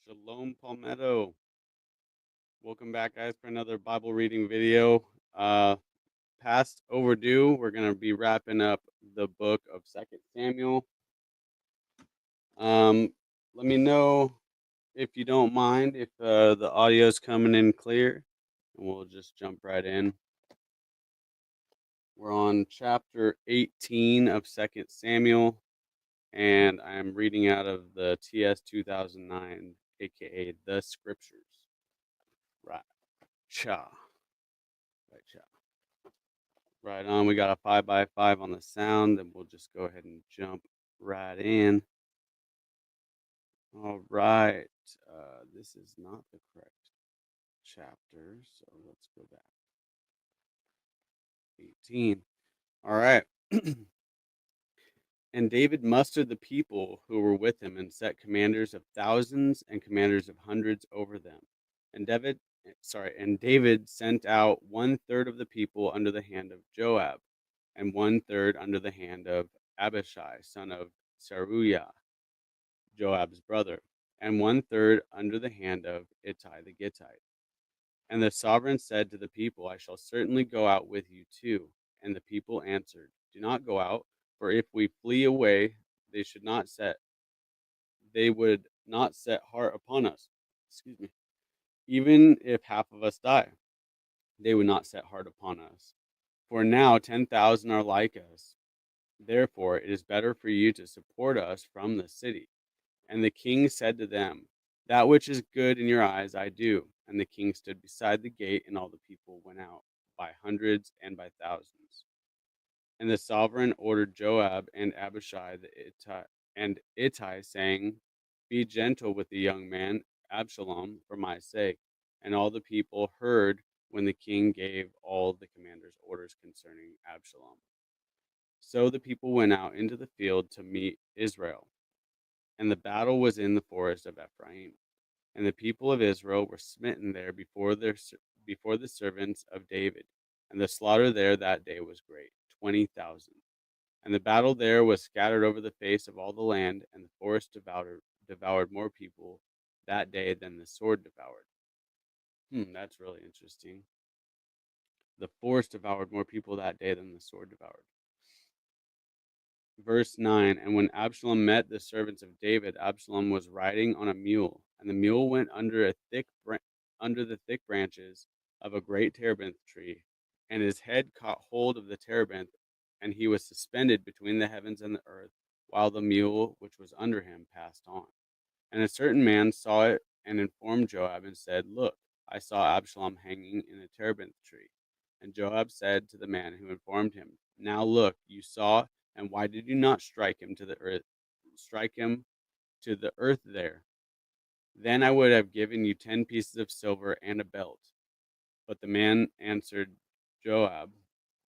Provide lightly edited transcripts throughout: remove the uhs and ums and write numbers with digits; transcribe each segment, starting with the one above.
Shalom Palmetto. Welcome back, guys, for another Bible reading video. Past overdue. We're gonna be wrapping up the book of Second Samuel. Let me know if you don't mind if the audio's coming in clear, and we'll just jump right in. We're on chapter 18 of Second Samuel, and I'm reading out of the TS 2009, aka the Scriptures. Right. Cha. Right, cha. Right on. We got a 5x5 on the sound, and we'll just go ahead and jump right in. All right. This is not the correct chapter, so let's go back. 18. All right. And David mustered the people who were with him and set commanders of thousands and commanders of hundreds over them. And David sent out 1/3 of the people under the hand of Joab, and 1/3 under the hand of Abishai, son of Zeruiah, Joab's brother, and 1/3 under the hand of Ittai the Gittite. And the sovereign said to the people, I shall certainly go out with you too. And the people answered, Do not go out, for if we flee away, they would not set heart upon us. Excuse me. Even if half of us die, they would not set heart upon us. For now 10,000 are like us. Therefore it is better for you to support us from the city. And the king said to them, That which is good in your eyes I do. And the king stood beside the gate, and all the people went out by hundreds and by thousands. And the sovereign ordered Joab and Abishai and Ittai, saying, Be gentle with the young man Absalom for my sake. And all the people heard when the king gave all the commanders orders concerning Absalom. So the people went out into the field to meet Israel, and the battle was in the forest of Ephraim. And the people of Israel were smitten there before the servants of David. And the slaughter there that day was great, 20,000. And the battle there was scattered over the face of all the land, and the forest devoured more people that day than the sword devoured. That's really interesting. The forest devoured more people that day than the sword devoured. Verse 9, and when Absalom met the servants of David, Absalom was riding on a mule, and the mule went under the thick branches of a great terebinth tree, and his head caught hold of the terebinth, and he was suspended between the heavens and the earth, while the mule which was under him passed on. And a certain man saw it and informed Joab and said, Look, I saw Absalom hanging in a terebinth tree. And Joab said to the man who informed him, Now look, you saw, and why did you not strike him to the earth? Strike him to the earth there. Then I would have given you 10 pieces of silver and a belt. But the man answered Joab,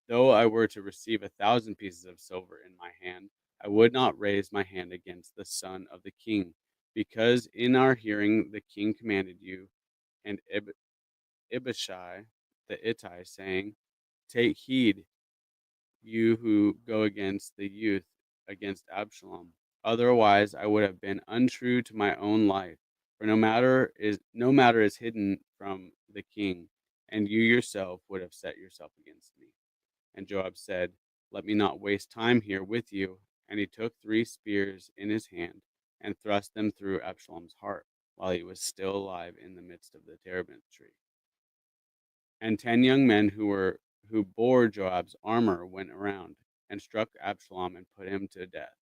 Though I were to receive 1,000 pieces of silver in my hand, I would not raise my hand against the son of the king, because in our hearing the king commanded you and Abishai the Ittai, saying, Take heed, you who go against the youth, against Absalom. Otherwise I would have been untrue to my own life. For no matter is hidden from the king, and you yourself would have set yourself against me. And Joab said, Let me not waste time here with you. And he took 3 spears in his hand and thrust them through Absalom's heart, while he was still alive in the midst of the terebinth tree. And 10 young men who bore Joab's armor went around and struck Absalom and put him to death.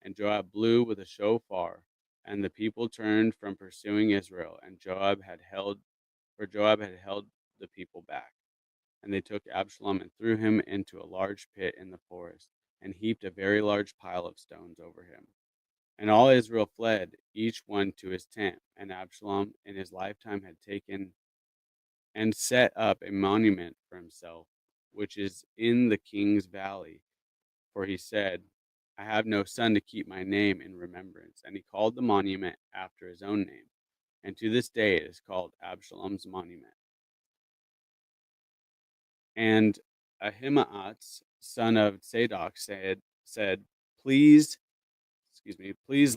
And Joab blew with a shofar, and the people turned from pursuing Israel, and Joab had held the people back. And they took Absalom and threw him into a large pit in the forest, and heaped a very large pile of stones over him. And all Israel fled, each one to his tent. And Absalom in his lifetime had taken and set up a monument for himself, which is in the king's valley. For he said, I have no son to keep my name in remembrance. And he called the monument after his own name. And to this day it is called Absalom's monument. And Ahimaaz, son of Zadok, said, Please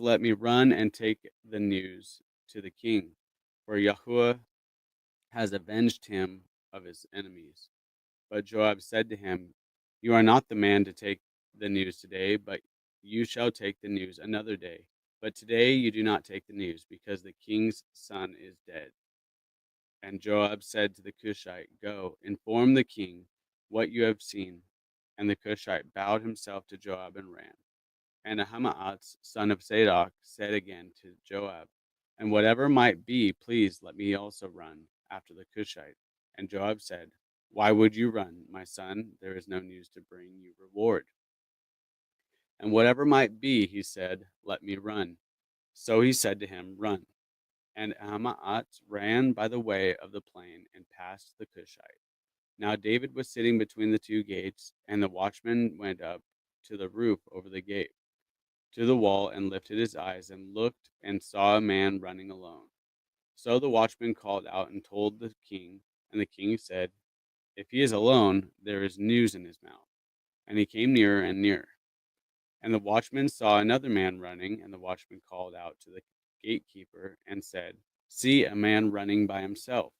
let me run and take the news to the king, for Yahuwah has avenged him of his enemies. But Joab said to him, You are not the man to take the news today, but you shall take the news another day. But today you do not take the news, because the king's son is dead. And Joab said to the Cushite, Go, inform the king what you have seen. And the Cushite bowed himself to Joab and ran. And Ahimaaz, son of Zadok, said again to Joab, And whatever might be, please let me also run after the Cushite. And Joab said, Why would you run, my son? There is no news to bring you reward. And whatever might be, he said, Let me run. So he said to him, Run. And Ahimaaz ran by the way of the plain and passed the Cushite. Now David was sitting between the two gates, and the watchman went up to the roof over the gate, to the wall, and lifted his eyes and looked and saw a man running alone. So the watchman called out and told the king, and the king said, If he is alone, there is news in his mouth. And he came nearer and nearer. And the watchman saw another man running, and the watchman called out to the gatekeeper and said, See, a man running by himself.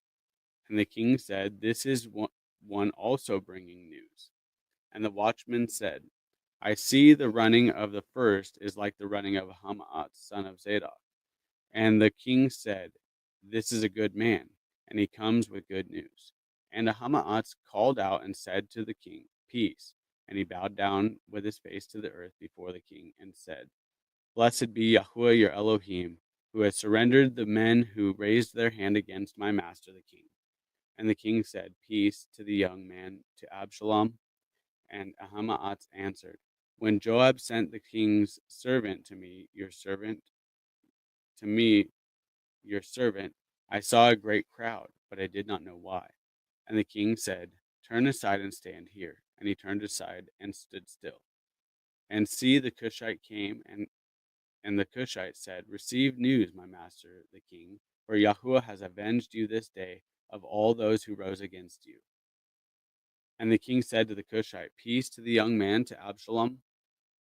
And the king said, This is one also bringing news. And the watchman said, I see the running of the first is like the running of Ahimaaz, son of Zadok. And the king said, This is a good man, and he comes with good news. And Ahimaaz called out and said to the king, Peace. And he bowed down with his face to the earth before the king and said, Blessed be Yahuwah your Elohim, who has surrendered the men who raised their hand against my master the king. And the king said, Peace to the young man, to Absalom. And Ahimaaz answered, When Joab sent the king's servant to me, your servant, I saw a great crowd, but I did not know why. And the king said, Turn aside and stand here. And he turned aside and stood still. And see, the Cushite came, and the Cushite said, Receive news, my master, the king, for Yahuwah has avenged you this day of all those who rose against you. And the king said to the Cushite, Peace to the young man, to Absalom.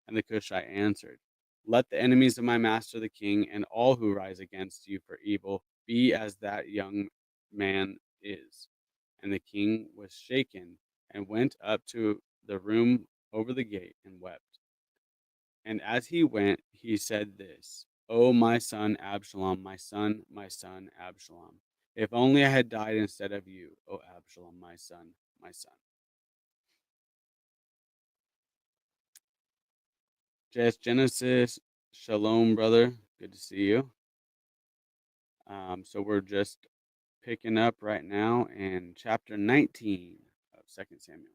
And the Cushite answered, Let the enemies of my master the king and all who rise against you for evil be as that young man is. And the king was shaken and went up to the room over the gate and wept. And as he went, he said this, O my son Absalom, my son Absalom, if only I had died instead of you, O Absalom, my son, my son. Genesis, shalom, brother. Good to see you. So we're just picking up right now in chapter 19 of 2 Samuel.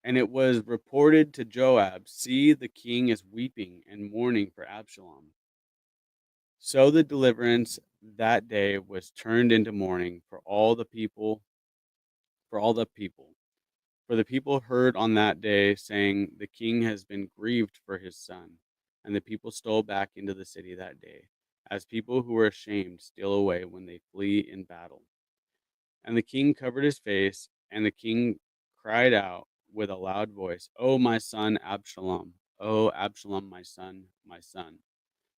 And it was reported to Joab, See, the king is weeping and mourning for Absalom. So the deliverance that day was turned into mourning for all the people, for all the people. For the people heard on that day, saying, The king has been grieved for his son. And the people stole back into the city that day, as people who were ashamed steal away when they flee in battle. And the king covered his face, and the king cried out with a loud voice, O my son Absalom, O Absalom, my son, my son.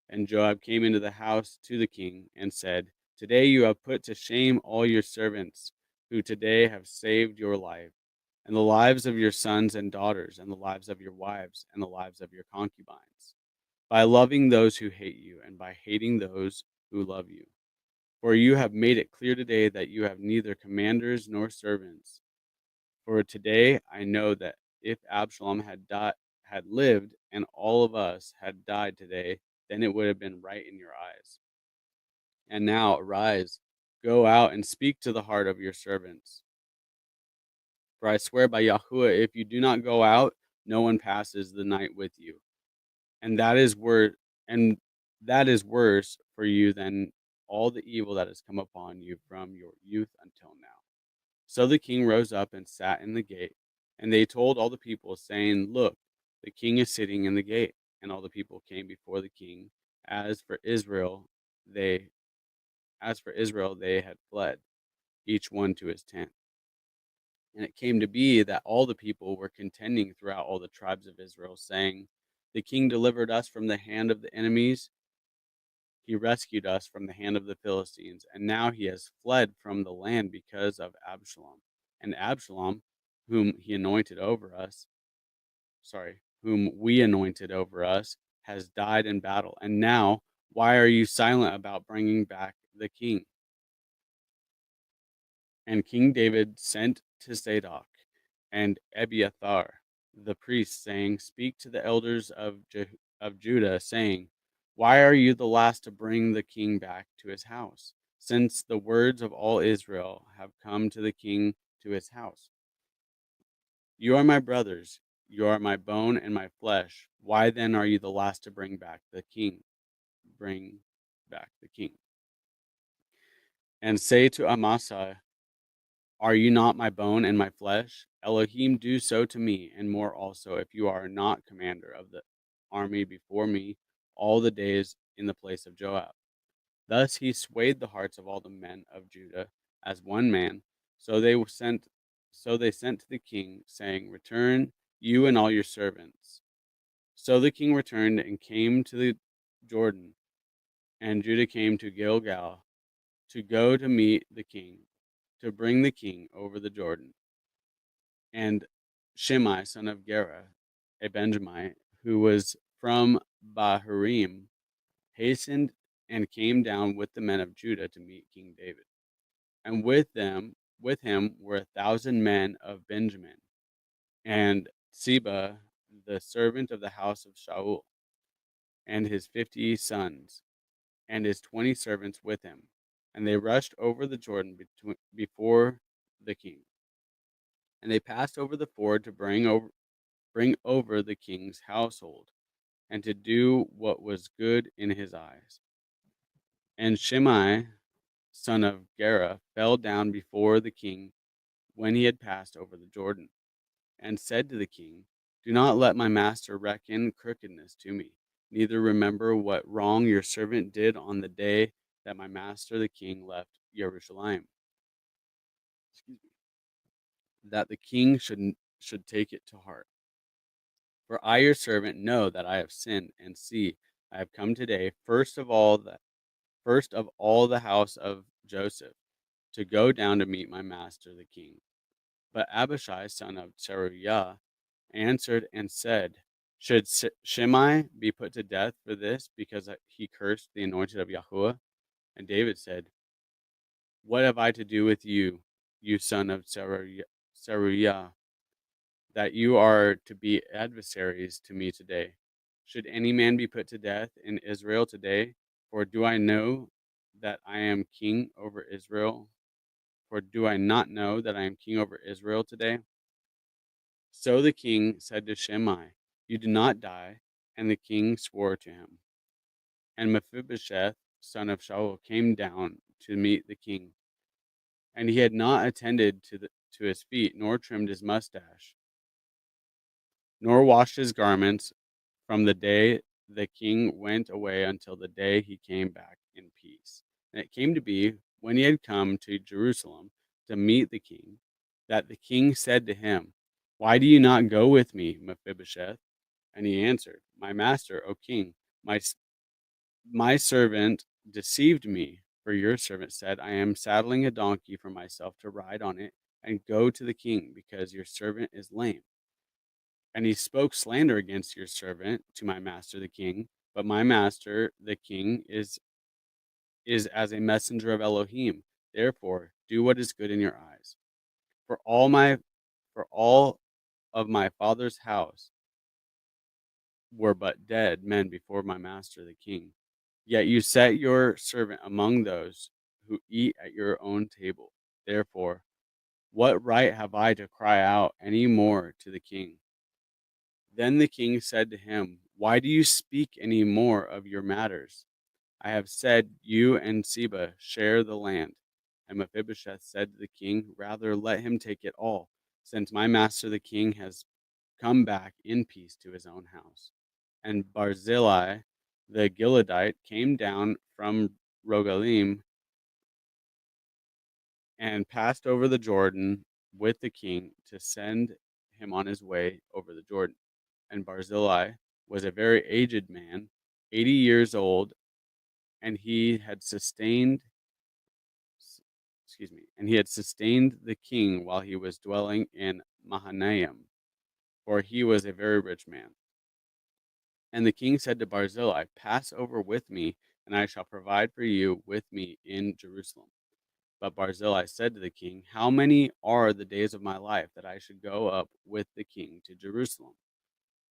And Joab came into the house to the king and said, Today you have put to shame all your servants, who today have saved your life, and the lives of your sons and daughters, and the lives of your wives, and the lives of your concubines, by loving those who hate you, and by hating those who love you. For you have made it clear today that you have neither commanders nor servants. For today I know that if Absalom had lived, and all of us had died today, then it would have been right in your eyes. And now arise, go out and speak to the heart of your servants. For I swear by Yahuwah, if you do not go out, no one passes the night with you. And that is worse for you than all the evil that has come upon you from your youth until now. So the king rose up and sat in the gate, and they told all the people, saying, Look, the king is sitting in the gate. And all the people came before the king. As for Israel, they had fled, each one to his tent. And it came to be that all the people were contending throughout all the tribes of Israel, saying, The king delivered us from the hand of the enemies. He rescued us from the hand of the Philistines, and now he has fled from the land because of Absalom. And Absalom, whom he anointed over us, whom we anointed over us, has died in battle. And now, why are you silent about bringing back the king? And King David sent to Zadok and Abiathar the priests, saying, Speak to the elders of Judah, saying, Why are you the last to bring the king back to his house, since the words of all Israel have come to the king to his house? You are my brothers, you are my bone and my flesh. Why then are you the last to bring back the king? Bring back the king. And say to Amasa, Are you not my bone and my flesh? Elohim, do so to me, and more also, if you are not commander of the army before me all the days in the place of Joab. Thus he swayed the hearts of all the men of Judah as one man. So they sent to the king, saying, Return, you and all your servants. So the king returned and came to the Jordan, and Judah came to Gilgal to go to meet the king, to bring the king over the Jordan. And Shimei, son of Gera, a Benjamite, who was from Bahurim, hastened and came down with the men of Judah to meet King David. And with him were 1,000 men of Benjamin, and Seba, the servant of the house of Shaul, and his 50 sons, and his 20 servants with him. And they rushed over the Jordan before the king. And they passed over the ford to bring over the king's household, and to do what was good in his eyes. And Shimei, son of Gera, fell down before the king when he had passed over the Jordan, and said to the king, Do not let my master reckon crookedness to me, neither remember what wrong your servant did on the day that my master the king left Jerusalem. That the king should take it to heart. For I, your servant, know that I have sinned, and see, I have come today, first of all the house of Joseph, to go down to meet my master the king. But Abishai, son of Zeruiah, answered and said, Should Shimei be put to death for this, because he cursed the anointed of Yahuwah? And David said, What have I to do with you, you son of Zeruiah, that you are to be adversaries to me today? Should any man be put to death in Israel today? For do I know that I am king over Israel? For do I not know that I am king over Israel today? So the king said to Shimei, You did not die. And the king swore to him. And Mephibosheth, son of Shaul, came down to meet the king. And he had not attended to his feet, nor trimmed his mustache, nor washed his garments from the day the king went away until the day he came back in peace. And it came to be, when he had come to Jerusalem to meet the king, that the king said to him, Why do you not go with me, Mephibosheth? And he answered, My master, O king, my servant deceived me, for your servant said, I am saddling a donkey for myself to ride on it and go to the king, because your servant is lame. And he spoke slander against your servant to my master the king, but my master the king is as a messenger of Elohim. Therefore, do what is good in your eyes. For all of my father's house were but dead men before my master the king. Yet you set your servant among those who eat at your own table. Therefore, what right have I to cry out any more to the king? Then the king said to him, Why do you speak any more of your matters? I have said, You and Seba share the land. And Mephibosheth said to the king, Rather let him take it all, since my master the king has come back in peace to his own house. And Barzillai the Gileadite came down from Rogalim and passed over the Jordan with the king to send him on his way over the Jordan. And Barzillai was a very aged man, 80 years old, and he had sustained and he had sustained the king while he was dwelling in Mahanaim, for he was a very rich man. And the king said to Barzillai, "Pass over with me, and I shall provide for you with me in Jerusalem." But Barzillai said to the king, "How many are the days of my life that I should go up with the king to Jerusalem?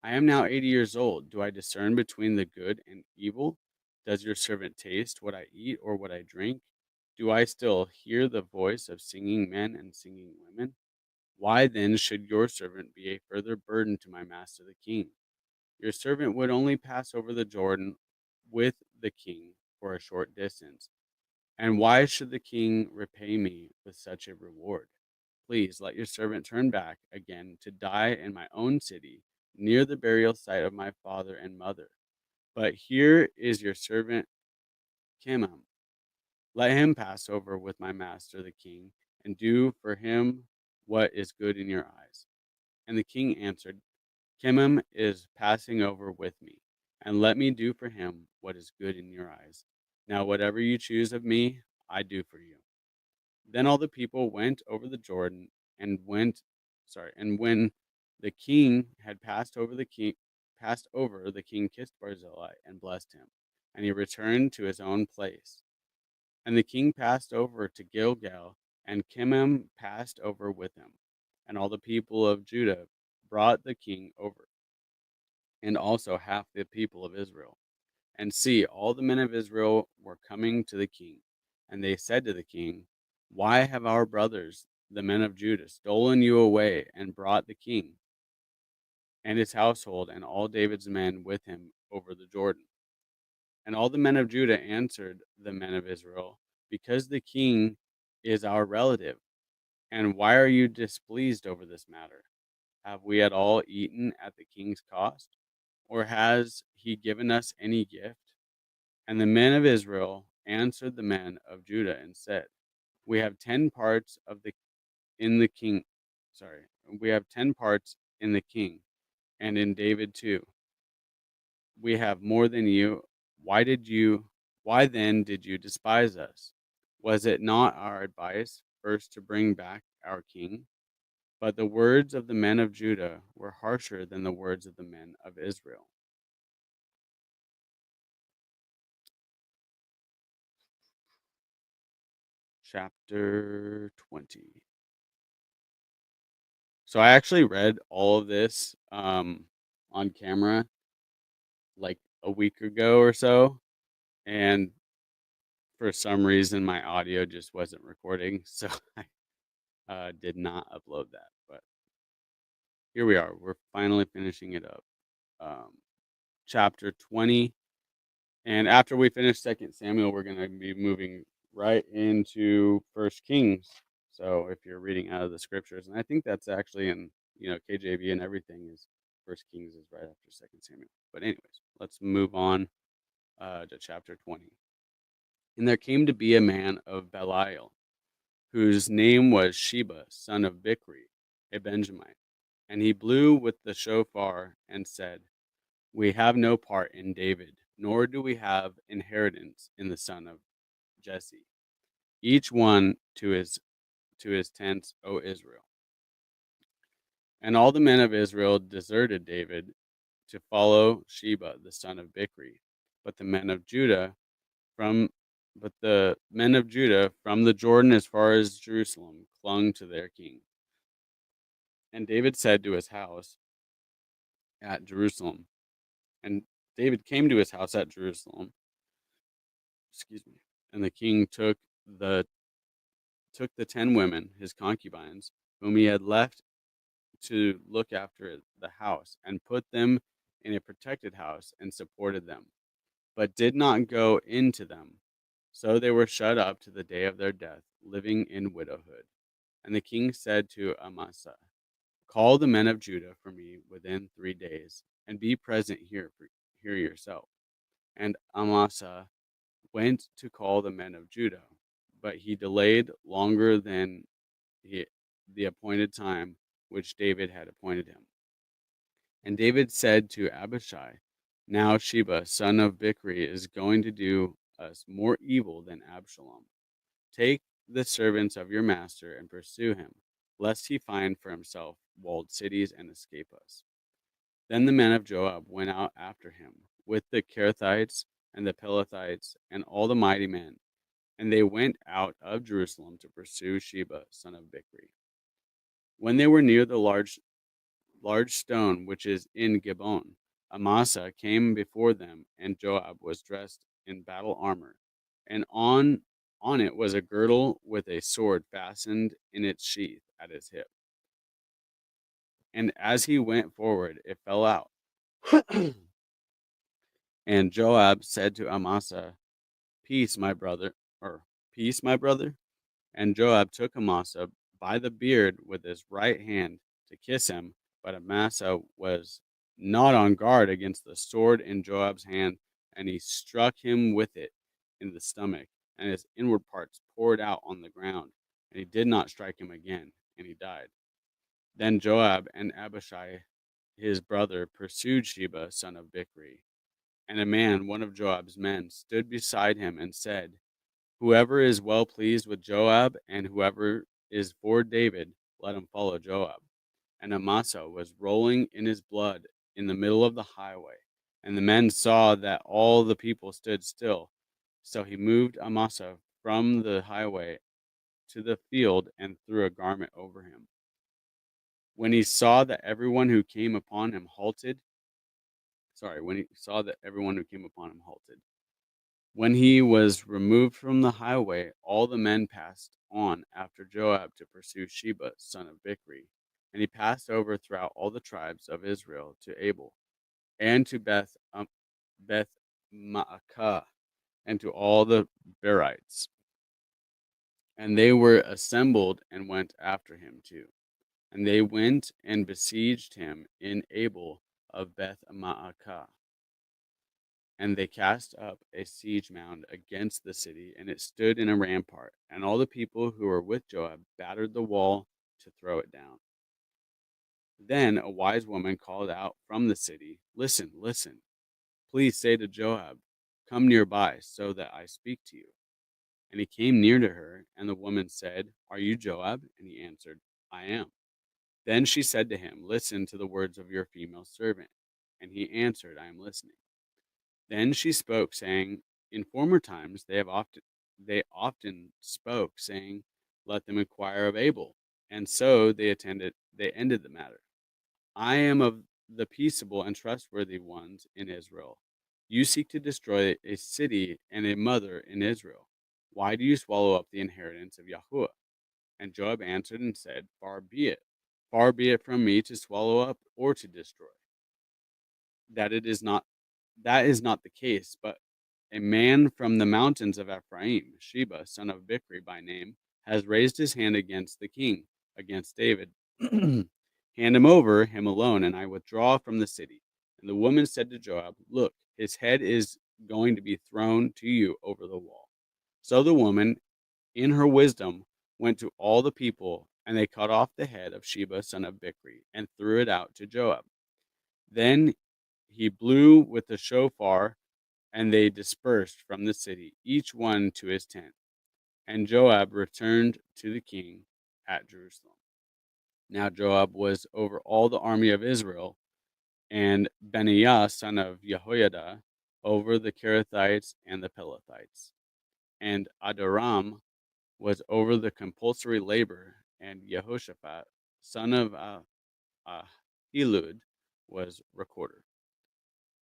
I am now 80 years old. Do I discern between the good and evil? Does your servant taste what I eat or what I drink? Do I still hear the voice of singing men and singing women? Why then should your servant be a further burden to my master the king? Your servant would only pass over the Jordan with the king for a short distance. And why should the king repay me with such a reward? Please let your servant turn back again to die in my own city, near the burial site of my father and mother. But here is your servant Kimham. Let him pass over with my master the king, and do for him what is good in your eyes." And the king answered, "Kimham is passing over with me, and let me do for him what is good in your eyes. Now whatever you choose of me, I do for you." Then all the people went over the Jordan and when the king had passed over, the king kissed Barzillai and blessed him, and he returned to his own place. And the king passed over to Gilgal, and Kimham passed over with him. And all the people of Judah brought the king over, and also half the people of Israel. And see, all the men of Israel were coming to the king. And they said to the king, "Why have our brothers, the men of Judah, stolen you away and brought the king and his household and all David's men with him over the Jordan?" And all the men of Judah answered the men of Israel, "Because the king is our relative. And why are you displeased over this matter? Have we at all eaten at the king's cost? Or has he given us any gift?" And the men of Israel answered the men of Judah and said, "We have 10 parts of the in the king sorry, we have 10 parts in the king, and in David too. We have more than you. Why then did you despise us? Was it not our advice first to bring back our king?" But the words of the men of Judah were harsher than the words of the men of Israel. Chapter 20. So I actually read all of this on camera like a week ago or so, and for some reason my audio just wasn't recording, so I did not upload that. But here we are. We're finally finishing it up. Um, Chapter 20. And after we finish Second Samuel, we're going to be moving right into First Kings. So if you're reading out of the scriptures, and I think that's actually in KJV and everything is First Kings is right after Second Samuel. But anyways, let's move on to chapter 20. And there came to be a man of Belial, whose name was Sheba, son of Bichri, a Benjamite, and he blew with the shofar and said, "We have no part in David, nor do we have inheritance in the son of Jesse. Each one to his tents, O Israel." And all the men of Israel deserted David to follow Sheba, the son of Bichri. But the men of Judah from from the Jordan as far as Jerusalem clung to their king. And David said to his house at Jerusalem, and David came to his house at Jerusalem, and the king the took the 10 women, his concubines, whom he had left to look after the house, and put them in a protected house and supported them, but did not go into them. So they were shut up to the day of their death, living in widowhood. And the king said to Amasa, "Call the men of Judah for me within 3 days, and be present here yourself." And Amasa went to call the men of Judah, but he delayed longer than the appointed time which David had appointed him. And David said to Abishai, "Now Sheba, son of Bichri, is going to do us more evil than Absalom. Take the servants of your master and pursue him, lest he find for himself walled cities and escape us." Then the men of Joab went out after him with the Kerethites and the Pelethites and all the mighty men, and they went out of Jerusalem to pursue Sheba, son of Bichri. When they were near the large stone which is in Gibeon, Amasa came before them, and Joab was dressed in battle armor, and on it was a girdle with a sword fastened in its sheath at his hip. And as he went forward, it fell out. And Joab said to Amasa, "Peace, my brother," or "Peace, my brother." And Joab took Amasa by the beard with his right hand to kiss him, but Amasa was not on guard against the sword in Joab's hand, and he struck him with it in the stomach, and his inward parts poured out on the ground, and he did not strike him again, and he died. Then Joab and Abishai his brother pursued Sheba, son of Bichri, and a man, one of Joab's men, stood beside him and said, "Whoever is well pleased with Joab, and whoever is for David, let him follow Joab." And Amasa was rolling in his blood in the middle of the highway, and the men saw that all the people stood still. So he moved Amasa from the highway to the field and threw a garment over him. When he saw that everyone who came upon him halted, when he saw that everyone who came upon him halted. When he was removed from the highway, all the men passed on after Joab to pursue Sheba, son of Bichri. And he passed over throughout all the tribes of Israel to Abel, and to Beth Maacah, and to all the Berites. And they were assembled and went after him too. And they went and besieged him in Abel of Beth Maacah. And they cast up a siege mound against the city, and it stood in a rampart. And all the people who were with Joab battered the wall to throw it down. Then a wise woman called out from the city, "Listen, listen. Please say to Joab, 'Come nearby, so that I speak to you.' And he came near to her, and the woman said, 'Are you Joab?' And he answered, 'I am.' Then she said to him, 'Listen to the words of your female servant.' And he answered, 'I am listening.' Then she spoke, saying, 'In former times they often spoke, saying, Let them inquire of Abel.' And so they ended the matter. I am of the peaceable and trustworthy ones in Israel. You seek to destroy a city and a mother in Israel. Why do you swallow up the inheritance of Yahuwah?" And Joab answered and said, "Far be it. Far be it from me to swallow up or to destroy. That it is not that is not the case, but a man from the mountains of Ephraim, Sheba, son of Bichri by name, has raised his hand against the king, against David. Hand him over, him alone, and I withdraw from the city." And the woman said to Joab, "Look, his head is going to be thrown to you over the wall." So the woman, in her wisdom, went to all the people, and they cut off the head of Sheba, son of Bichri, and threw it out to Joab. Then he blew with the shofar, and they dispersed from the city, each one to his tent. And Joab returned to the king at Jerusalem. Now Joab was over all the army of Israel, and Benaiah, son of Jehoiada, over the Kerethites and the Pelethites. And Adoram was over the compulsory labor, and Jehoshaphat, son of Ahilud, was recorder.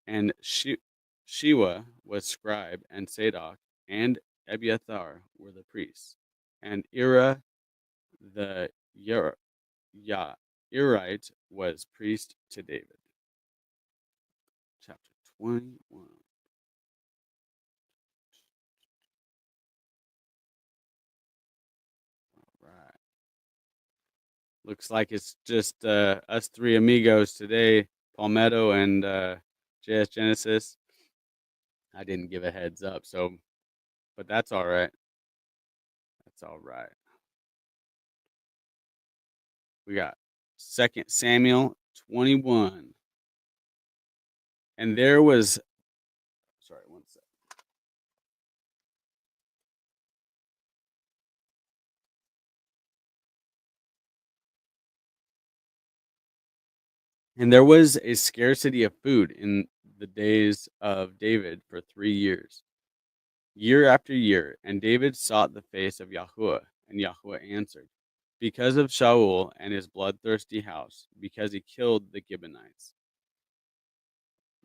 And Shewa was scribe, and Zadok and Abiathar were the priests, and Ira the Yairite was priest to David. Chapter 21. All right. Looks like it's just us three amigos today, Palmetto and JS Genesis. I didn't give a heads up, but that's all right. That's all right. We got 2 Samuel 21. And there was, sorry, one sec. And there was a scarcity of food in the days of David for 3 years, year after year. And David sought the face of Yahuwah, and Yahuwah answered, because of Shaul and his bloodthirsty house, because he killed the Gibeonites.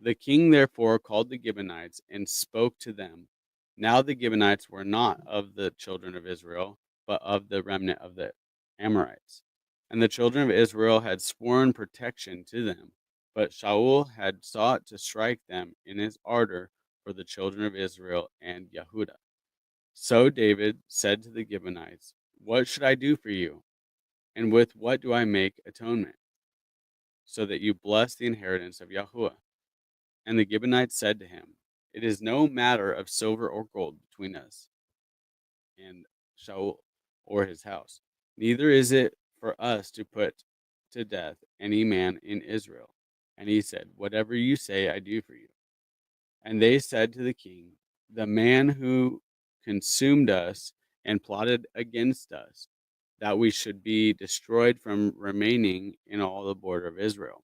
The king therefore called the Gibeonites and spoke to them. Now the Gibeonites were not of the children of Israel, but of the remnant of the Amorites. And the children of Israel had sworn protection to them, but Shaul had sought to strike them in his ardor for the children of Israel and Yehudah. So David said to the Gibeonites, what should I do for you? And with what do I make atonement? So that you bless the inheritance of Yahuwah. And the Gibeonites said to him, it is no matter of silver or gold between us and Shaul or his house. Neither is it for us to put to death any man in Israel. And he said, whatever you say, I do for you. And they said to the king, the man who consumed us and plotted against us, that we should be destroyed from remaining in all the border of Israel.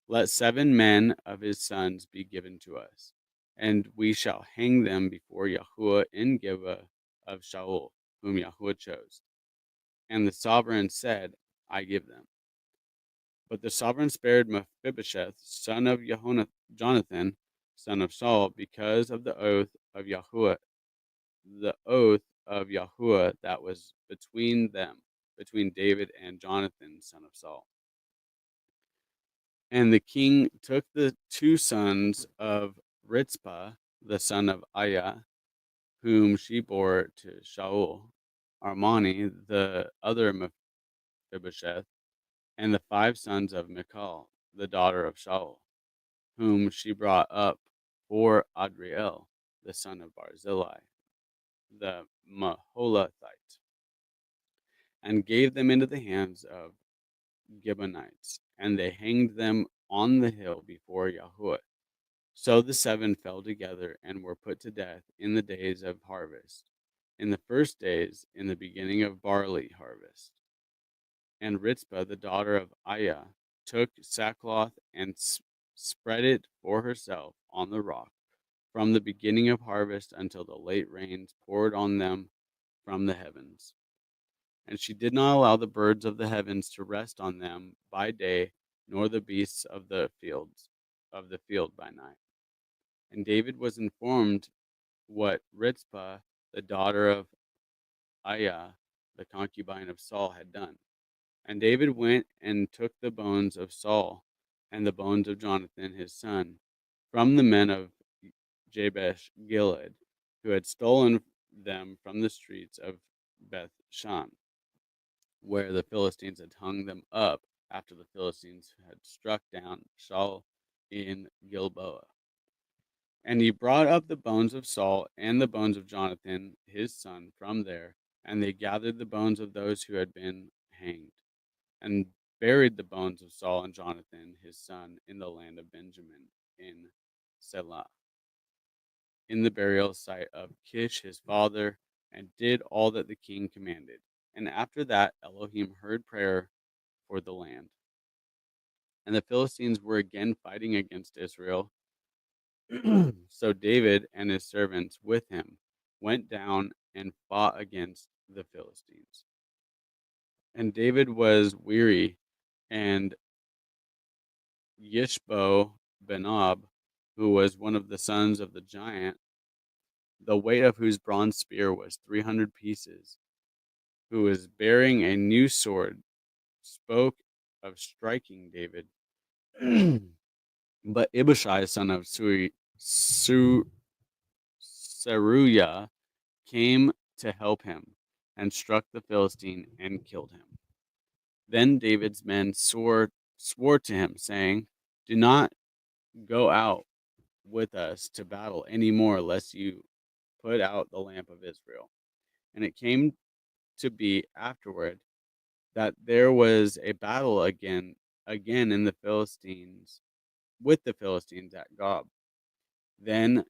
Let 7 men of his sons be given to us, and we shall hang them before Yahuwah in Gibeah of Shaul, whom Yahuwah chose. And the sovereign said, I give them. But the sovereign spared Mephibosheth, son of Jonathan, son of Saul, because of the oath of Yahuwah that was between them, between David and Jonathan, son of Saul. And the king took the 2 sons of Ritzpah, the son of Aiah, whom she bore to Shaul, Armani, the other Mephibosheth, and the 5 sons of Michal, the daughter of Shaul, whom she brought up for Adriel, the son of Barzillai, the Maholathite, and gave them into the hands of Gibeonites, and they hanged them on the hill before Yahuwah. So the 7 fell together and were put to death in the days of harvest, in the first days, in the beginning of barley harvest. And Ritzpah, the daughter of Aiah, took sackcloth and spread it for herself on the rock, from the beginning of harvest until the late rains poured on them from the heavens. And she did not allow the birds of the heavens to rest on them by day, nor the beasts of the field by night. And David was informed what Ritzpah, the daughter of Aiah, the concubine of Saul, had done. And David went and took the bones of Saul and the bones of Jonathan his son from the men of Jabesh Gilead, who had stolen them from the streets of Beth Shan, where the Philistines had hung them up after the Philistines had struck down Saul in Gilboa. And he brought up the bones of Saul and the bones of Jonathan his son from there, and they gathered the bones of those who had been hanged, and buried the bones of Saul and Jonathan his son in the land of Benjamin in Selah, in the burial site of Kish his father, and did all that the king commanded. And after that Elohim heard prayer for the land. And the Philistines were again fighting against Israel. So David and his servants with him went down and fought against the Philistines. And David was weary, and Yishbo Benob, who was one of the sons of the giant, the weight of whose bronze spear was 300 pieces, who was bearing a new sword, spoke of striking David. But Ibashai, son of Seruiah, came to help him, and struck the Philistine and killed him. Then David's men swore to him, saying, do not go out with us to battle any more, lest you put out the lamp of Israel. And it came to be afterward that there was a battle again in the Philistines with the Philistines at Gob. Then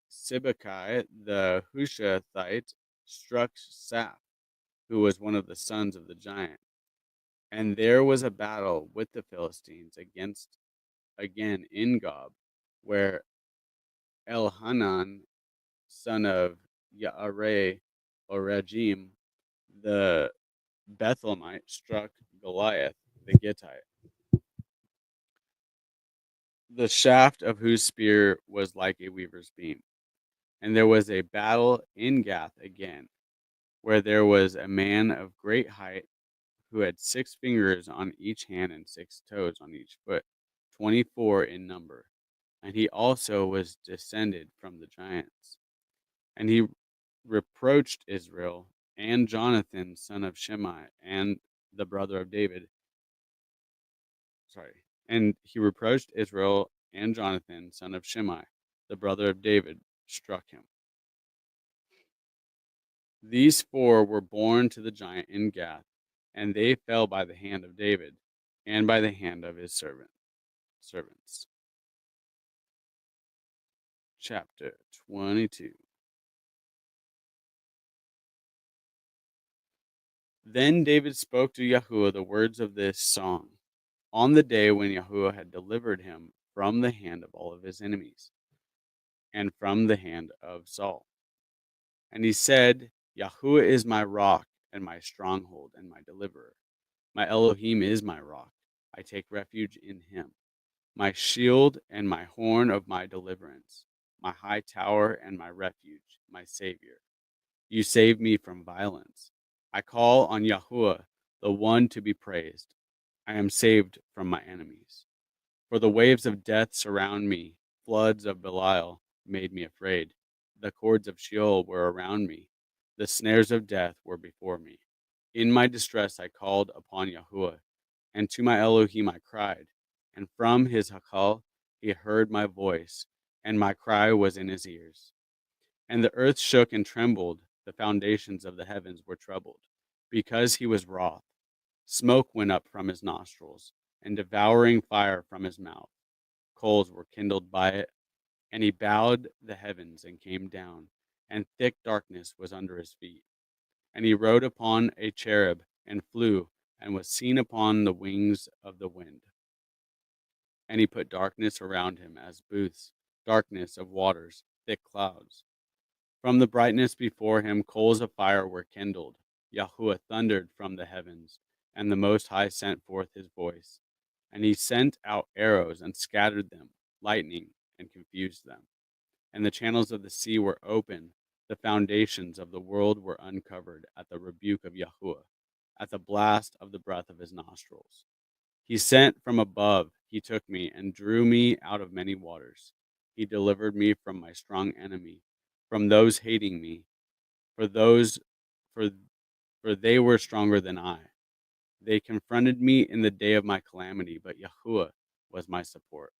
Sibbecai the Hushathite struck Saph, who was one of the sons of the giant. And there was a battle with the Philistines again in Gob, where Elhanan, son of Ya'areh or Regim, the Bethlehemite, struck Goliath the Gittite, the shaft of whose spear was like a weaver's beam. And there was a battle in Gath again, where there was a man of great height who had 6 fingers on each hand and 6 toes on each foot, 24 in number. And he also was descended from the giants. And he reproached Israel and Jonathan, son of Shimei, and the brother of David. Sorry. And he reproached Israel and Jonathan, son of Shimei, the brother of David, struck him. These 4 were born to the giant in Gath, and they fell by the hand of David and by the hand of his servants. Chapter 22. Then David spoke to Yahuwah the words of this song on the day when Yahuwah had delivered him from the hand of all of his enemies and from the hand of Saul. And he said, Yahuwah is my rock and my stronghold and my deliverer. My Elohim is my rock. I take refuge in him. My shield and my horn of my deliverance, my high tower and my refuge, my Savior. You save me from violence. I call on Yahuwah, the one to be praised. I am saved from my enemies. For the waves of death surround me, floods of Belial made me afraid. The cords of Sheol were around me, the snares of death were before me. In my distress I called upon Yahuwah, and to my Elohim I cried, and from his hakal he heard my voice, and my cry was in his ears. And the earth shook and trembled, the foundations of the heavens were troubled, because he was wroth. Smoke went up from his nostrils, and devouring fire from his mouth. Coals were kindled by it, and he bowed the heavens and came down, and thick darkness was under his feet. And he rode upon a cherub and flew, and was seen upon the wings of the wind. And he put darkness around him as booths, darkness of waters, thick clouds. From the brightness before him, coals of fire were kindled. Yahuwah thundered from the heavens, and the Most High sent forth his voice. And he sent out arrows and scattered them, lightning and confused them. And the channels of the sea were open, the foundations of the world were uncovered at the rebuke of Yahuwah, at the blast of the breath of his nostrils. He sent from above, he took me, and drew me out of many waters. He delivered me from my strong enemy, from those hating me, for those for for they were stronger than I. They confronted me in the day of my calamity, but Yahuwah was my support.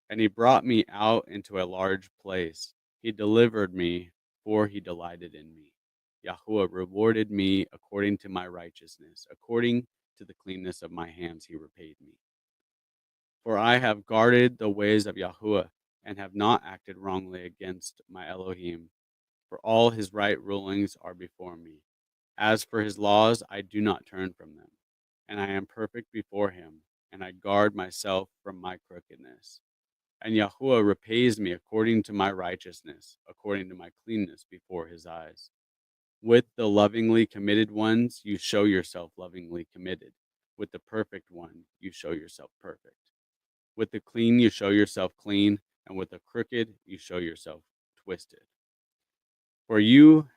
And he brought me out into a large place. He delivered me, for he delighted in me. Yahuwah rewarded me according to my righteousness, according to the cleanness of my hands he repaid me. For I have guarded the ways of Yahuwah, and have not acted wrongly against my Elohim. For all his right rulings are before me. As for his laws, I do not turn from them. And I am perfect before him, and I guard myself from my crookedness. And Yahuwah repays me according to my righteousness, according to my cleanness before his eyes. With the lovingly committed ones, you show yourself lovingly committed. With the perfect one, you show yourself perfect. With the clean, you show yourself clean, and with the crooked, you show yourself twisted. For you,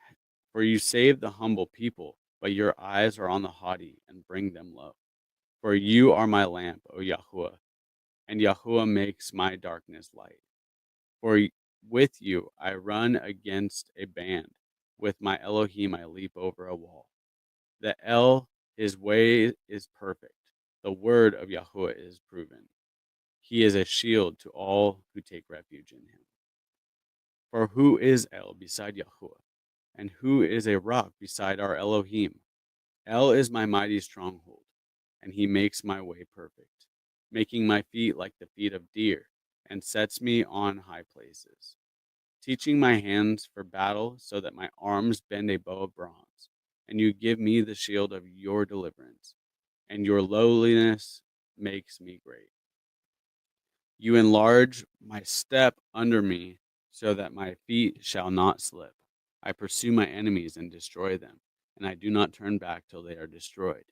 for you save the humble people, but your eyes are on the haughty and bring them low. For you are my lamp, O Yahuwah, and Yahuwah makes my darkness light. For with you I run against a band. With my Elohim I leap over a wall. The El, his way is perfect. The word of Yahuwah is proven. He is a shield to all who take refuge in him. For who is El beside Yahuwah? And who is a rock beside our Elohim? El is my mighty stronghold, and he makes my way perfect, making my feet like the feet of deer, and sets me on high places, teaching my hands for battle so that my arms bend a bow of bronze, and you give me the shield of your deliverance. and your lowliness makes me great. You enlarge my step under me, so that my feet shall not slip. I pursue my enemies and destroy them, and I do not turn back till they are destroyed.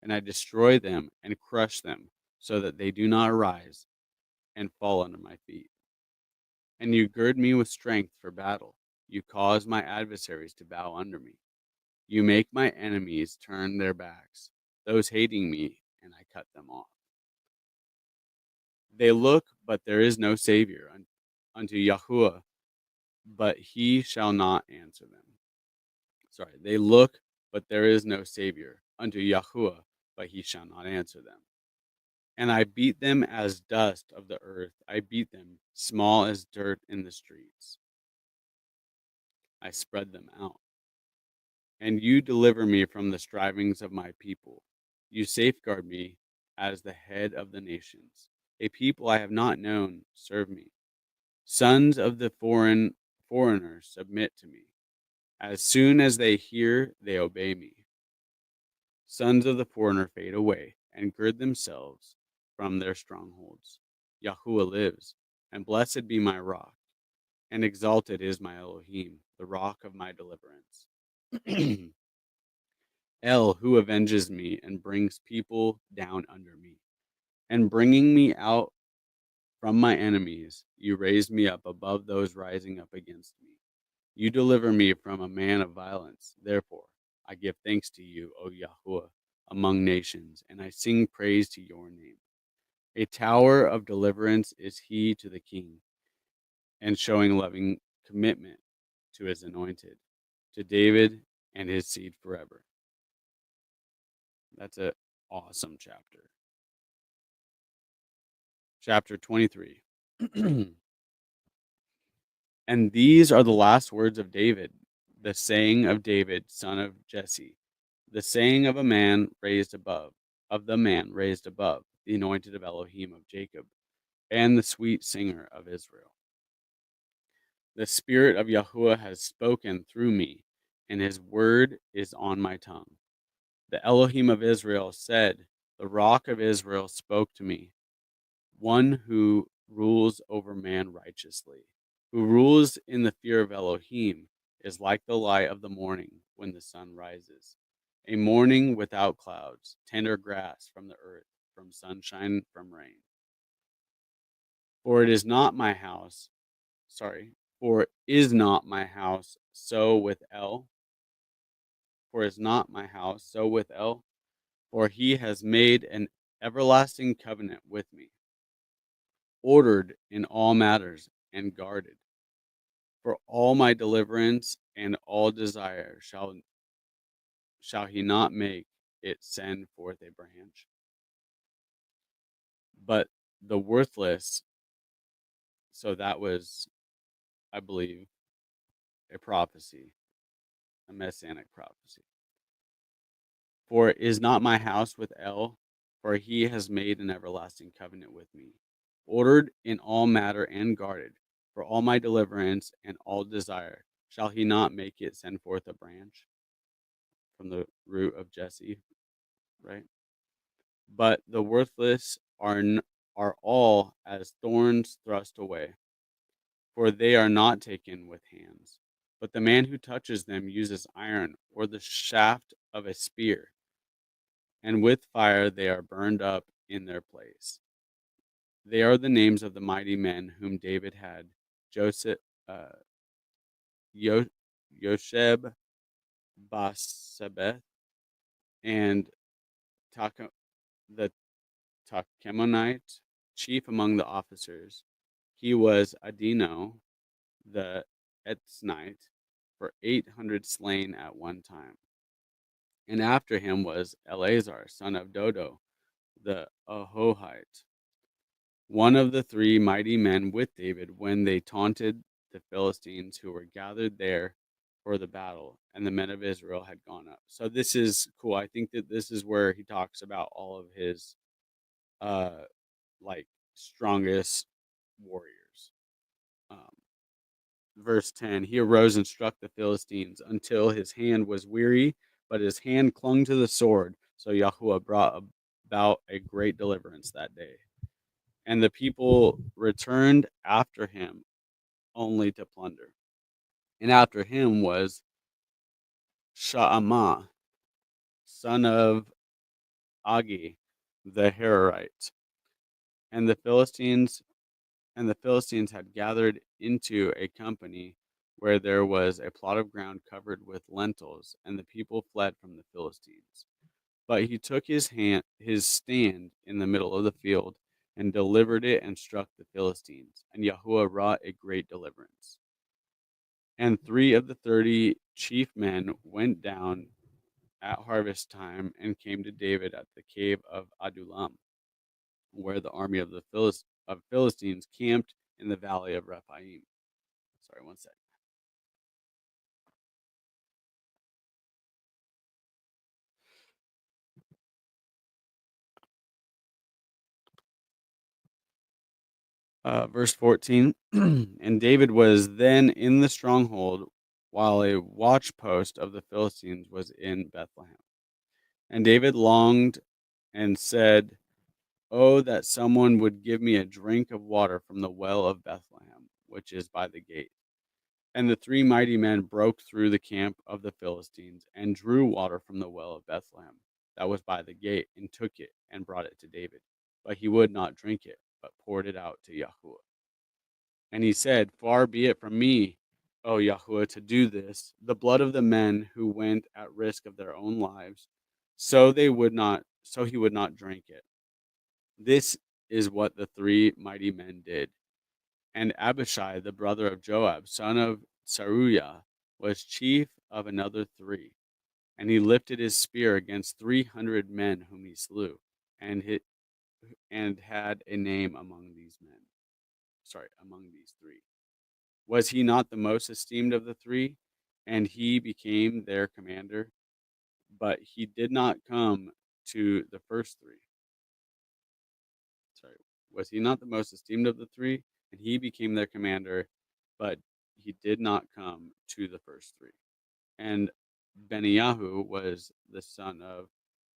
And I destroy them and crush them, so that they do not arise and fall under my feet. And you gird me with strength for battle. You cause my adversaries to bow under me. You make my enemies turn their backs, those hating me, and I cut them off. They look, but there is no Savior unto Yahuwah, but he shall not answer them. Sorry, they look, but there is no Savior unto Yahuwah, but he shall not answer them. And I beat them as dust of the earth. I beat them small as dirt in the streets. I spread them out. And you deliver me from the strivings of my people. You safeguard me as the head of the nations. A people I have not known serve me. Sons of the foreigners submit to me. As soon as they hear, they obey me. Sons of the foreigner fade away and gird themselves from their strongholds. Yahuwah lives, and blessed be my rock, and exalted is my Elohim, the rock of my deliverance. El, who avenges me and brings people down under me, and bringing me out from my enemies, you raise me up above those rising up against me. You deliver me from a man of violence. Therefore, I give thanks to you, O Yahuwah, among nations, and I sing praise to your name. A tower of deliverance is he to the king, and showing loving commitment to his anointed, to David and his seed forever. That's an awesome chapter. Chapter 23. And these are the last words of David, the saying of David, son of Jesse, the saying of the man raised above, the anointed of Elohim of Jacob, and the sweet singer of Israel. The Spirit of Yahuwah has spoken through me, and his word is on my tongue. The Elohim of Israel said, the rock of Israel spoke to me, one who rules over man righteously, who rules in the fear of Elohim, is like the light of the morning when the sun rises, a morning without clouds, tender grass from the earth, from sunshine, from rain. For it is not my house, for is not my house so with El? For is not my house so with El? For he has made an everlasting covenant with me, ordered in all matters and guarded. For all my deliverance and all desire shall he not make it send forth a branch. But the worthless, so that was, I believe, a prophecy, a messianic prophecy. For is not my house with El? For he has made an everlasting covenant with me, ordered in all matter and guarded. For all my deliverance and all desire, shall he not make it send forth a branch from the root of Jesse, right? But the worthless are all as thorns thrust away, for they are not taken with hands. But the man who touches them uses iron or the shaft of a spear, and with fire they are burned up in their place. They are the names of the mighty men whom David had: Joseph, Yosheb, Basebeth, and the Tachemonite, chief among the officers. He was Adino, the Etznite, for 800 slain at one time. And after him was Eleazar, son of Dodo, the Ahohite, one of the three mighty men with David when they taunted the Philistines who were gathered there for the battle, and the men of Israel had gone up. So this is cool. I think that this is where he talks about all of his uh like strongest warriors. Um, verse 10, he arose and struck the Philistines until his hand was weary, but his hand clung to the sword. So Yahuwah brought about a great deliverance that day. And the people returned after him only to plunder. And after him was Sha'amah, son of Agi, the Herorite. And the Philistines had gathered into a company where there was a plot of ground covered with lentils, and the people fled from the Philistines. But he took his stand in the middle of the field and delivered it and struck the Philistines, and Yahuwah wrought a great deliverance. And 3 of the 30 chief men went down at harvest time and came to David at the cave of Adullam, where the army of the Philistines camped in the valley of Rephaim. Sorry, one sec. Verse 14. And David was then in the stronghold, while a watchpost of the Philistines was in Bethlehem. And David longed and said, "Oh, that someone would give me a drink of water from the well of Bethlehem, which is by the gate." And the 3 mighty men broke through the camp of the Philistines and drew water from the well of Bethlehem that was by the gate, and took it and brought it to David. But he would not drink it, but poured it out to Yahuwah. And he said, "Far be it from me, O Yahuwah, to do this, the blood of the men who went at risk of their own lives, so he would not drink it." This is what the 3 mighty men did. And Abishai, the brother of Joab, son of Zeruiah, was chief of another 3. And he lifted his spear against 300 men whom he slew, and had a name among these men. Among these 3. Was he not the most esteemed of the 3? And he became their commander. But he did not come to the first 3. Sorry. Was he not the most esteemed of the 3? And he became their commander, but he did not come to the first 3. And Beniyahu was the son of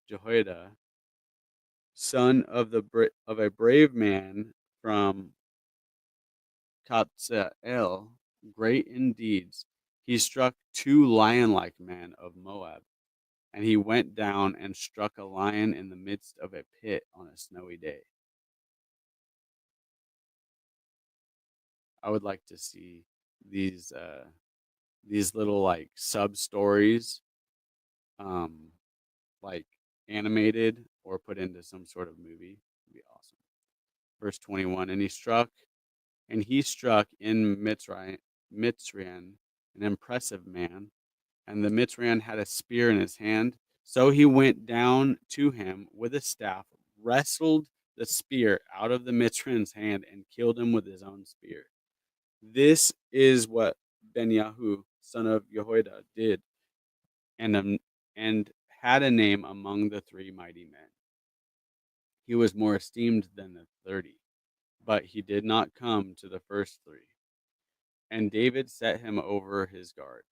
Jehoiada, son of a brave man from Katzeel, great in deeds. He struck 2 lion-like men of Moab, and he went down and struck a lion in the midst of a pit on a snowy day. I would like to see these little like sub stories, um, like animated or put into some sort of movie. It'd be awesome. Verse 21, and he struck in Mitzrian, an impressive man, and the Mitzrian had a spear in his hand. So he went down to him with a staff, wrestled the spear out of the Mitzrian's hand, and killed him with his own spear. This is what Benyahu, son of Jehoiada, did, and had a name among the 3 mighty men. He was more esteemed than the 30, but he did not come to the first 3. And David set him over his guard.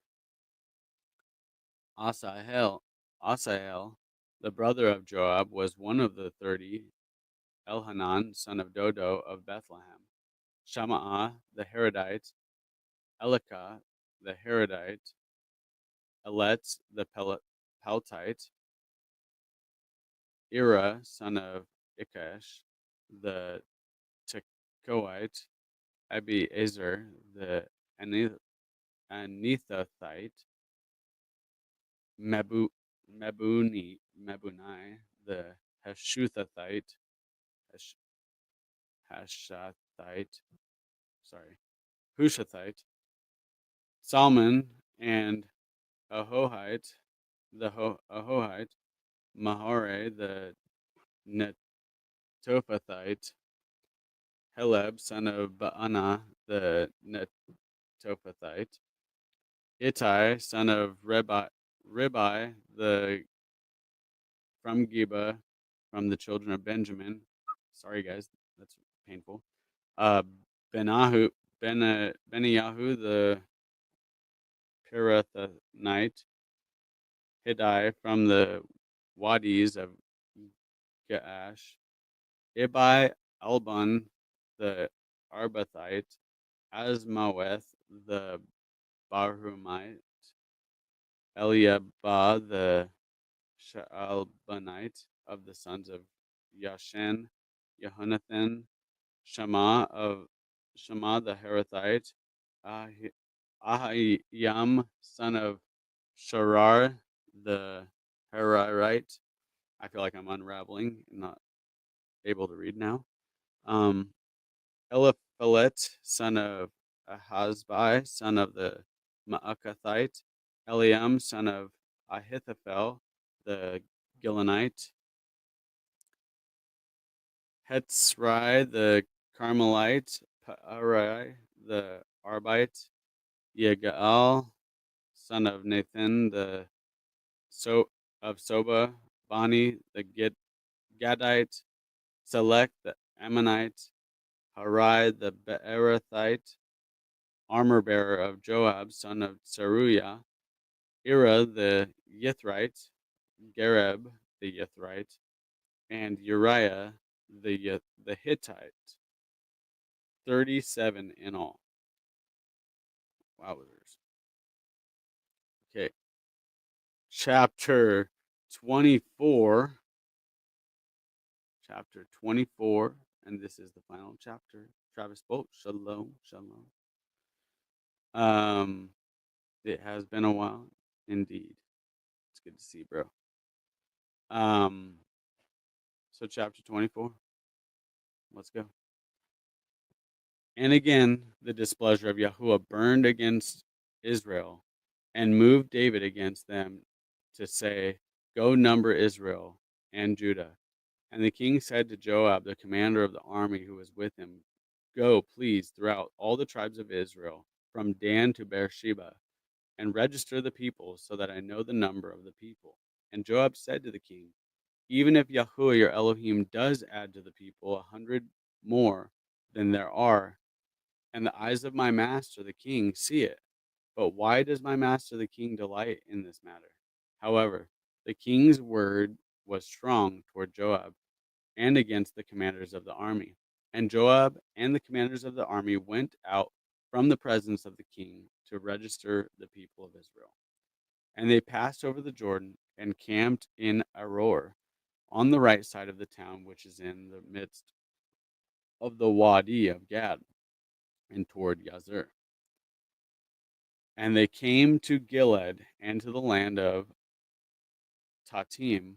Asael, the brother of Joab, was one of the 30. Elhanan, son of Dodo of Bethlehem. Shamaah, the Harodite. Elikah, the Harodite. Eletz, the Peltite. Ira, son of Ikesh, the Tekoite. Abiezer, the Anethathite. Mebuni, the Hashuthathite. Hashathite. Sorry. Hushathite. Salmon and Ahohite, the Ahohite. Mahare, the Netophathite. Heleb, son of Baana, the Netophathite. Ittai, son of Ribai, the from Geba, from the children of Benjamin. Sorry, guys, that's painful. Uh, Benahu, Beniyahu, the Pirathonite. Hiddai, from the wadis of Gaash, Ibai, Alban, the Arbathite, Asmaweth, the Barhumite, Eliabah, the Shaalbanite, of the sons of Yashan, Yehonathan, Shema the Herathite, Ahiyam, son of Sharar the Hararite. I feel like I'm unraveling and not able to read now. Eliphalet, son of Ahazbai, son of the Maakathite. Eliam, son of Ahithophel, the Gilonite. Hetzrai, the Carmelite. Paarai, the Arbite. Yegaal, son of Nathan, the of Soba. Bani, the Gadite. Select, the Ammonite. Harai, the Beerothite. Armor bearer of Joab, son of Zeruiah. Ira, the Yithrite. Gareb, the Yithrite. And Uriah, the Hittite. 37 in all. Wowzers. Okay. Chapter 24. Chapter 24. And this is the final chapter. Travis Bolt, shalom, shalom. It has been a while, indeed. It's good to see you, bro. So chapter 24. Let's go. And again, the displeasure of Yahuwah burned against Israel and moved David against them to say, go number Israel and Judah. And the king said to Joab, the commander of the army who was with him, go, please, throughout all the tribes of Israel, from Dan to Beersheba, and register the people so that I know the number of the people. And Joab said to the king, even if Yahuwah your Elohim does add to the people 100 more than there are, and the eyes of my master the king see it, but why does my master the king delight in this matter? However, the king's word was strong toward Joab and against the commanders of the army. And Joab and the commanders of the army went out from the presence of the king to register the people of Israel. And they passed over the Jordan and camped in Aror, on the right side of the town, which is in the midst of the Wadi of Gad, and toward Yazur. And they came to Gilead and to the land of Tatim,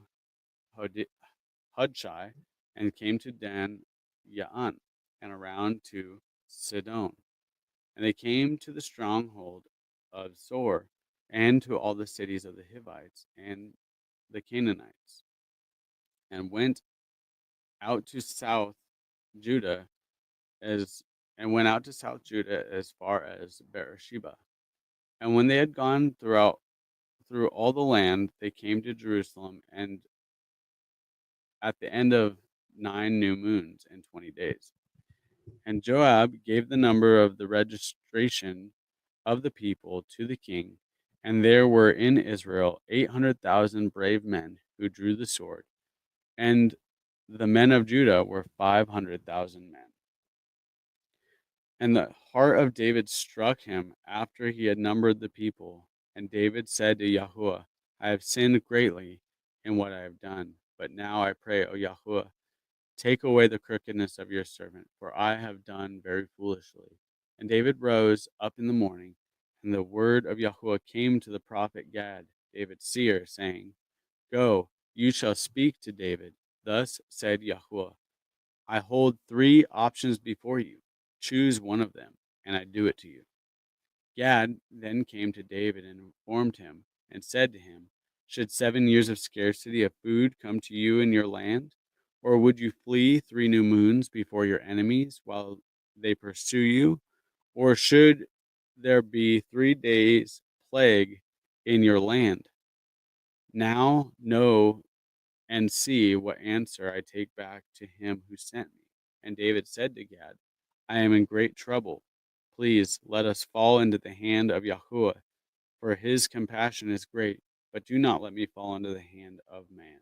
Hudshai, and came to Dan Ya'an, and around to Sidon. And they came to the stronghold of Zor, and to all the cities of the Hivites and the Canaanites, and went out to South Judah as as far as Beersheba. And when they had gone through all the land, they came to Jerusalem, and at the end of 9 new moons and 20 days. And Joab gave the number of the registration of the people to the king, and there were in Israel 800,000 brave men who drew the sword, and the men of Judah were 500,000 men. And the heart of David struck him after he had numbered the people. And David said to Yahuwah, I have sinned greatly in what I have done. But now I pray, O Yahuwah, take away the crookedness of your servant, for I have done very foolishly. And David rose up in the morning, and the word of Yahuwah came to the prophet Gad, David's seer, saying, go, you shall speak to David. Thus said Yahuwah, I hold 3 options before you. Choose one of them, and I do it to you. Gad then came to David and informed him, and said to him, should 7 years of scarcity of food come to you in your land? Or would you flee 3 new moons before your enemies while they pursue you? Or should there be 3 days plague in your land? Now know and see what answer I take back to him who sent me. And David said to Gad, I am in great trouble. Please let us fall into the hand of Yahuwah, for his compassion is great, but do not let me fall into the hand of man.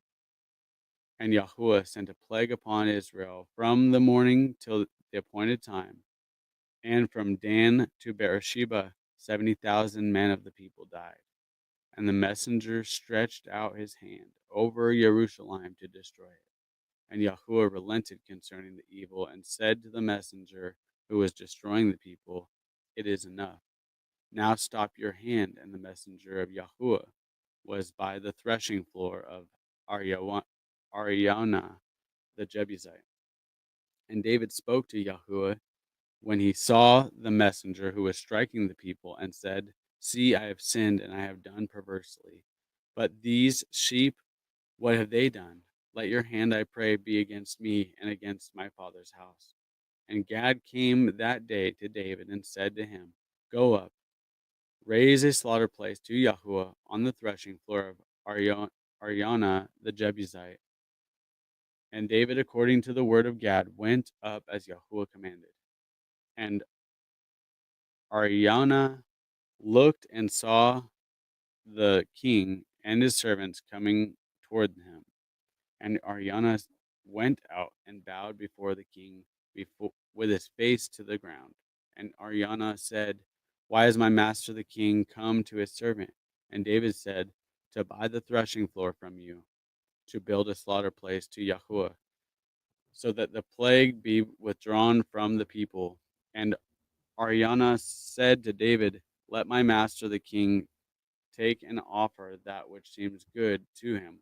And Yahuwah sent a plague upon Israel from the morning till the appointed time, and from Dan to Beersheba 70,000 men of the people died. And the messenger stretched out his hand over Jerusalem to destroy it. And Yahuwah relented concerning the evil, and said to the messenger who was destroying the people, It is enough. Now stop your hand. And the messenger of Yahuwah was by the threshing floor of Ariana the Jebusite. And David spoke to Yahuwah when he saw the messenger who was striking the people, and said, See, I have sinned, and I have done perversely. But these sheep, what have they done? Let your hand, I pray, be against me and against my father's house. And Gad came that day to David and said to him, Go up, raise a slaughter place to Yahuwah on the threshing floor of Ariana the Jebusite. And David, according to the word of Gad, went up as Yahuwah commanded. And Ariana looked and saw the king and his servants coming toward him. And Ariana went out and bowed before the king with his face to the ground. And Ariana said, Why has my master the king come to his servant? And David said, To buy the threshing floor from you, to build a slaughter place to Yahuwah, so that the plague be withdrawn from the people. And Ariana said to David, Let my master the king take and offer that which seems good to him.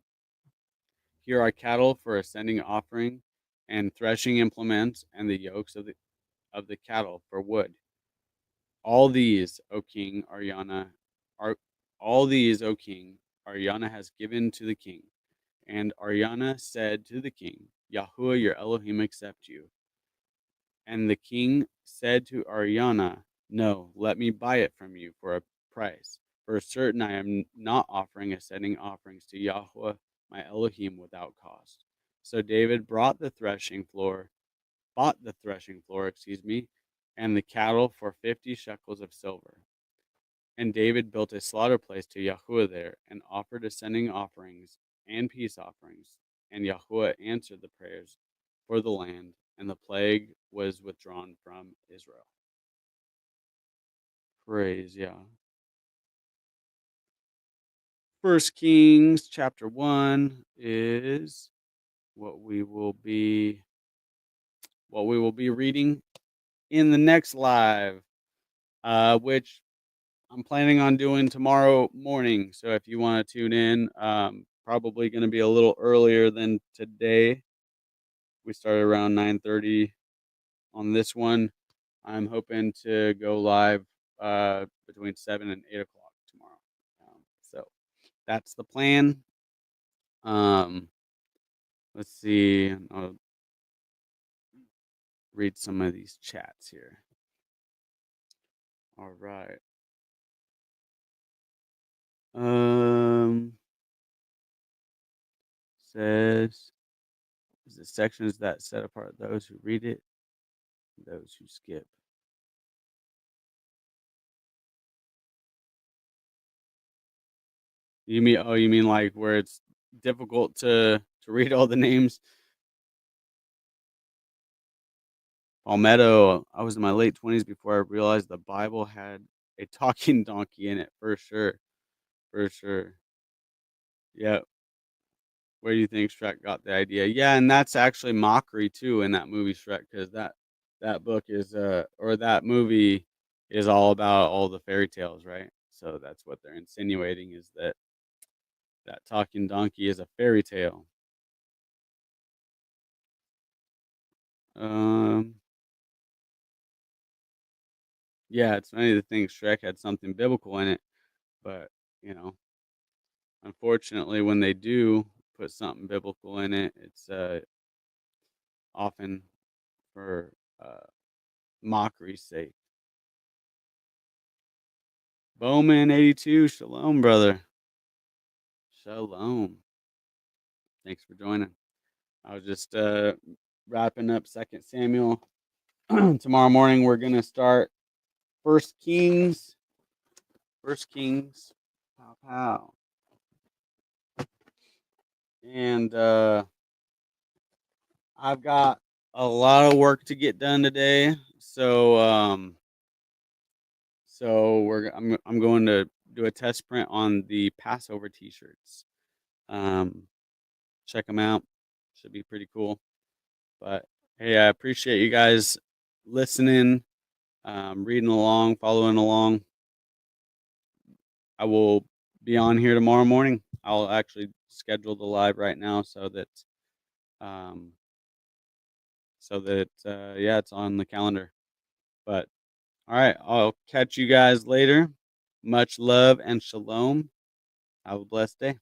Here are cattle for a sending offering, and threshing implements, and the yokes of the cattle for wood. All these, O king, Ariana has given to the king. And Ariana said to the king, Yahuwah your Elohim accept you. And the king said to Ariana, No, let me buy it from you for a price. For certain I am not offering ascending offerings to Yahuwah my Elohim without cost. So David bought the threshing floor, and the cattle for 50 shekels of silver. And David built a slaughter place to Yahuwah there, and offered ascending offerings and peace offerings. And Yahuwah answered the prayers for the land, and the plague was withdrawn from Israel. Praise Yah. First Kings chapter 1 is what we will be reading in the next live, which I'm planning on doing tomorrow morning. So if you want to tune in, probably going to be a little earlier than today. We started around 9:30 on this one. I'm hoping to go live between 7 and 8 o'clock tomorrow. So that's the plan. Let's see. I'll read some of these chats here. All right. Says the sections that set apart those who read it, those who skip. You mean like where it's difficult to read all the names? Palmetto, I was in my late 20s before I realized the Bible had a talking donkey in it, for sure. For sure. Yeah. Where do you think Shrek got the idea? Yeah, and that's actually mockery too in that movie Shrek, because that book is or that movie is all about all the fairy tales, right? So that's what they're insinuating, is that talking donkey is a fairy tale. Um yeah, it's funny to think Shrek had something biblical in it, but you know, unfortunately when they do put something biblical in it, it's often for mockery's sake. Bowman 82, shalom, brother. Shalom. Thanks for joining. I was just wrapping up 2 Samuel. Tomorrow morning we're gonna start First Kings. First Kings. Pow pow. and I've got a lot of work to get done today. I'm going to do a test print on the Passover T-shirts. Check them out; should be pretty cool. But hey, I appreciate you guys listening, reading along, following along. I will be on here tomorrow morning. I'll actually schedule the live right now um, yeah, it's on the calendar. But all right, I'll catch you guys later. Much love and shalom. Have a blessed day.